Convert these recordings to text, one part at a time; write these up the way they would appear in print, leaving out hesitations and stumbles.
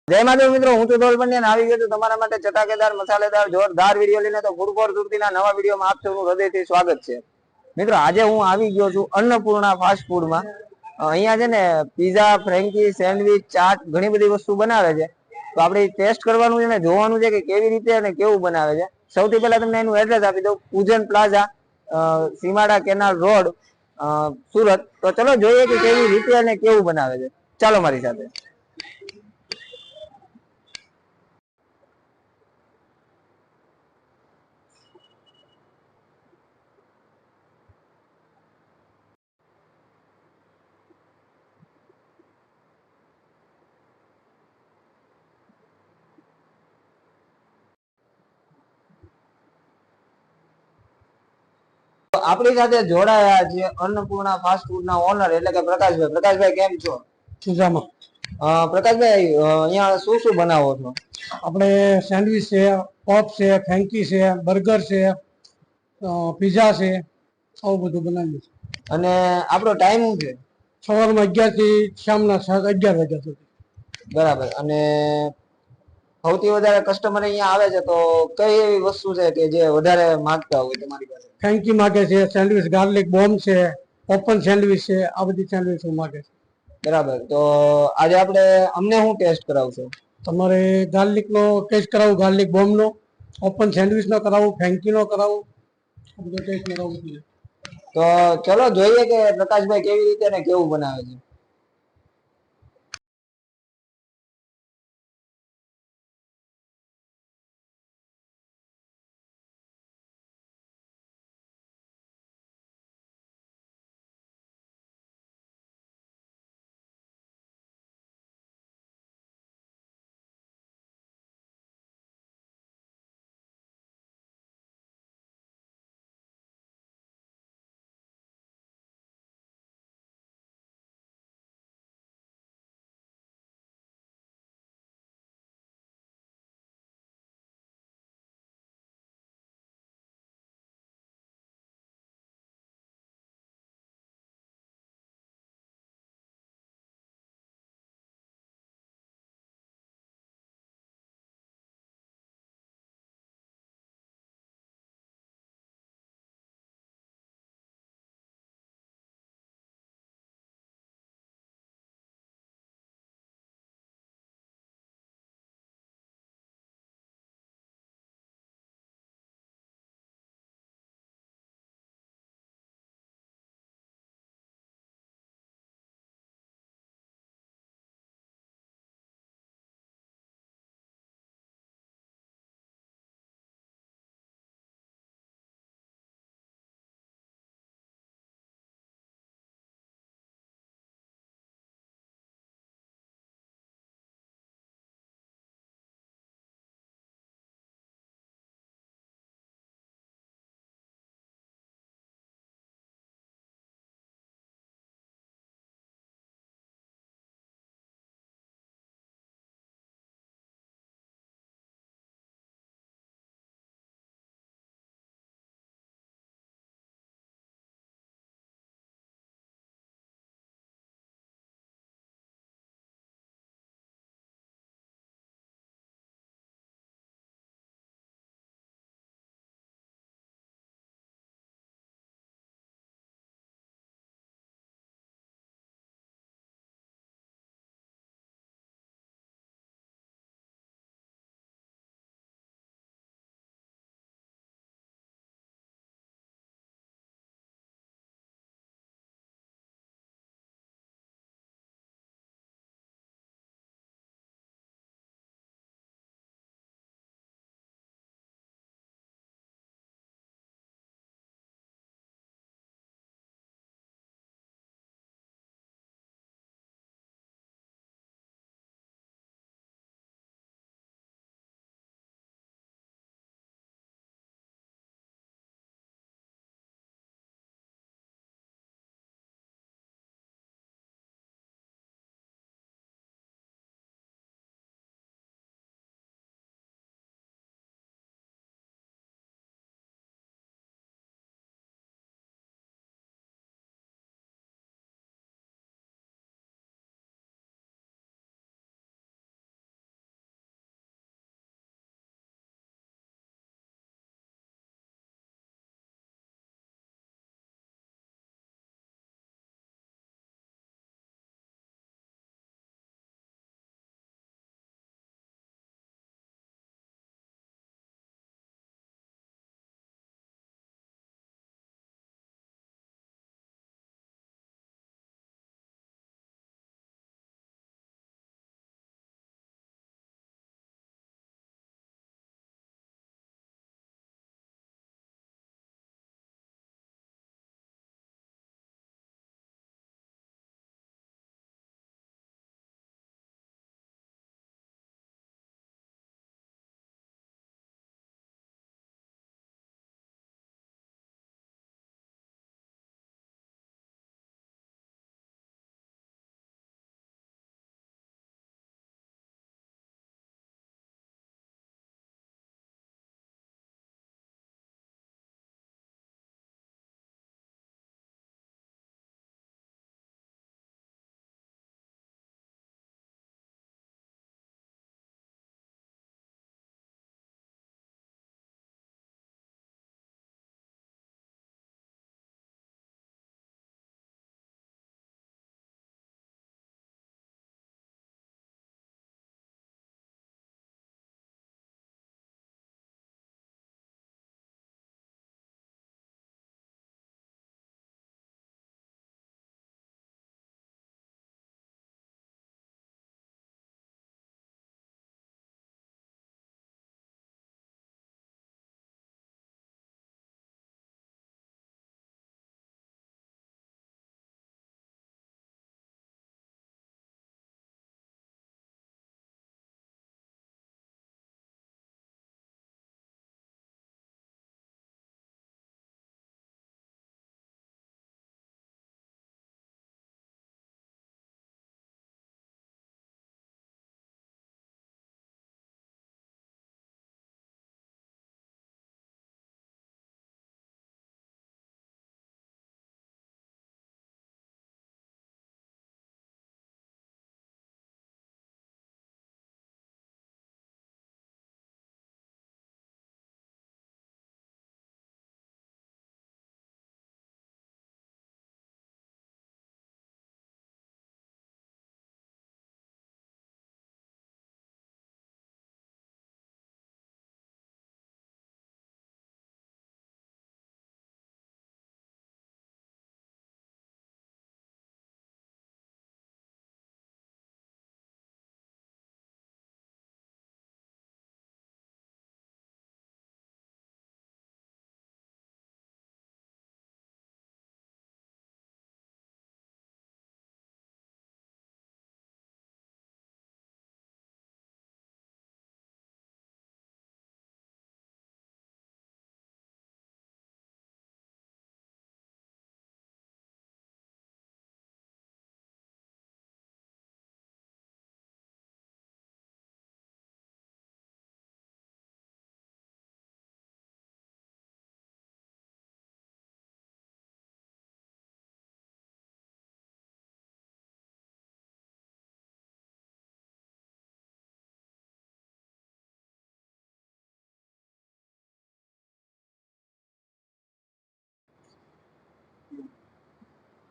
જય માધવ મિત્રો, હું તો ધોલ પંડ્યા આવી ગયો છું તમારા માટે ચટાકેદાર મસાલેદાર જોરદાર વિડીયો લઈને. તો ગુડકોર સુરતીના નવા વિડીયોમાં આપ સૌનું હૃદયથી સ્વાગત છે. મિત્રો, આજે હું આવી ગયો છું અન્નપૂર્ણા ફાસ્ટ ફૂડમાં. અહીંયા છે ને પીઝા, ફ્રેન્કી, સેન્ડવિચ, ચાટ ઘણી બધી વસ્તુ બનાવે છે. તો આપણે ટેસ્ટ કરવાનું છે ને જોવાનું છે કે કેવી રીતે અને કેવું બનાવે છે. સૌથી પહેલા તમને એનું એડ્રેસ આપી દઉં. પૂજન પ્લાઝા, સીમાડા કેનાલ રોડ, સુરત. તો ચલો જોઈએ કે કેવી રીતે અને કેવું બનાવે છે. ચાલો મારી સાથે. આપણી સાથે જોડાયા છે અન્નપૂર્ણા ફાસ્ટ ફૂડ ના ઓનર એટલે કે પ્રકાશભાઈ. પ્રકાશભાઈ, કેમ છો? મજામાં. પ્રકાશભાઈ, અહીંયા શું શું બનાવો છો? આપણે સેન્ડવિચ છે, પોપ છે, ફેન્કી છે, બર્ગર છે, પીઝા છે, આવું બધું બનાવીએ છીએ. અને આપણો ટાઈમ શું છે? સવારમાં 11 થી શામના 11 વાગ્યા સુધી. બરાબર. અને સૌથી વધારે કસ્ટમર અહીંયા આવે છે તો કઈ એવી વસ્તુ છે કે જે વધારે માંગતા હોય તમારી પાસે? ફેન્કી માગે છે, સેન્ડવિચ, ગાર્લિક બોમ્બ છે, ઓપન સેન્ડવિચ છે, આ બધી સેન્ડવિચ માગે છે. બરાબર. તો આજે આપણે અમને શું ટેસ્ટ કરાવશો? તમારે ગાર્લિક નો ટેસ્ટ કરાવું, ગાર્લિક બોમ્બ નો, ઓપન સેન્ડવિચ નો કરાવું, ફેન્કી નો કરાવું, આ બધો ટેસ્ટ કરાવું છું. તો ચલો જોઈએ કે પ્રકાશભાઈ કેવી રીતે ને કેવું બનાવે છે.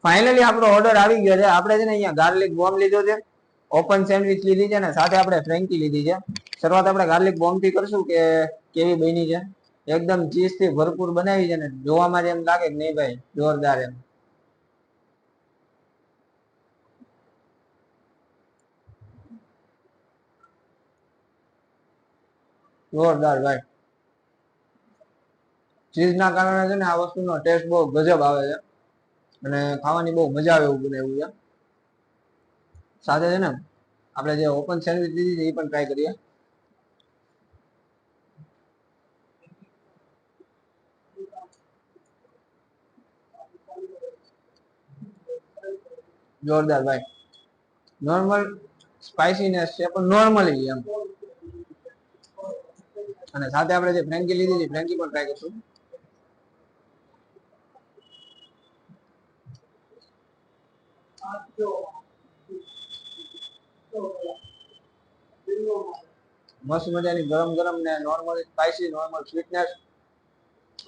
ફાઇનલી આપણો ઓર્ડર આવી ગયો છે. આપણે છે ને અહીંયા ગાર્લિક બોમ્બ લીધો છે, ઓપન સેન્ડવિચ લીધી છે, ને સાથે આપણે ફ્રેન્કી લીધી છે. શરૂઆત આપણે ગાર્લિક બોમ્બ થી કરશું કે કેવી બની છે. એકદમ ચીઝ થી ભરપૂર બનાવી છે ને જોવામાં જ એમ લાગે કે નહીં ભાઈ જોરદાર એમ. જોરદાર ભાઈ. ચીઝ ના કારણે છે ને આ વસ્તુનો ટેસ્ટ બહુ ગજબ આવે છે અને ખાવાની બહુ મજા આવે એવું બનાવ્યું છે. સાથે છે ને આપણે જે ઓપન સેન્ડવિચ લીધી છે એ પણ ટ્રાય કરીએ. જોરદાર ભાઈ. નોર્મલ સ્પાઇસીનેસ છે પણ નોર્મલી એમ. અને સાથે આપણે જે ફ્રેન્કી લીધી છે ફ્રેન્કી પણ ટ્રાય કરશું. મસ્ત મજાની ગરમ ગરમ ને નોર્મલ સ્પાઇસી, નોર્મલ સ્વીટનેસ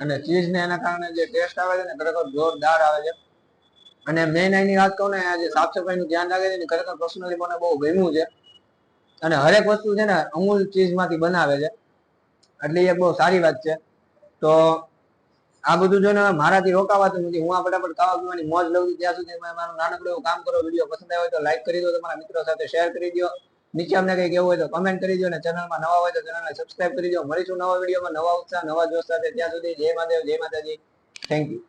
અને ચીઝ ને એના કારણે જે ટેસ્ટ આવે છે ને ખરેખર જોરદાર આવે છે. અને મેઇન એની વાત કહું ને જે સાફ સફાઈ નું ધ્યાન રાખે છે ને ખરેખર પર્સનલી મને બહુ ગમ્યું છે. અને હરેક વસ્તુ છે ને અમૂલ ચીઝ માંથી બનાવે છે એટલે એ બહુ સારી વાત છે. તો આ બધું જોઈને મારાથી રોકાવાતું નથી. હું આ ફટાફટ ખાવા પીવાની મોજ લઉં છું. ત્યાં સુધી મારું નાનકડું એવું કામ કરો. વિડીયો પસંદ આવ્યો હોય તો લાઈક કરી દો, તમારા મિત્રો સાથે શેર કરી દો, નીચે અમને કઈ કેવું હોય તો કમેન્ટ કરી દો, અને ચેનલમાં નવા હોય તો ચેનલને સબસ્ક્રાઇબ કરી દો. મળીશું નવા વિડીયોમાં નવા ઉત્સાહ નવા જોશ સાથે. ત્યાં સુધી જય મહાદેવ, જય માતાજી. Thank you.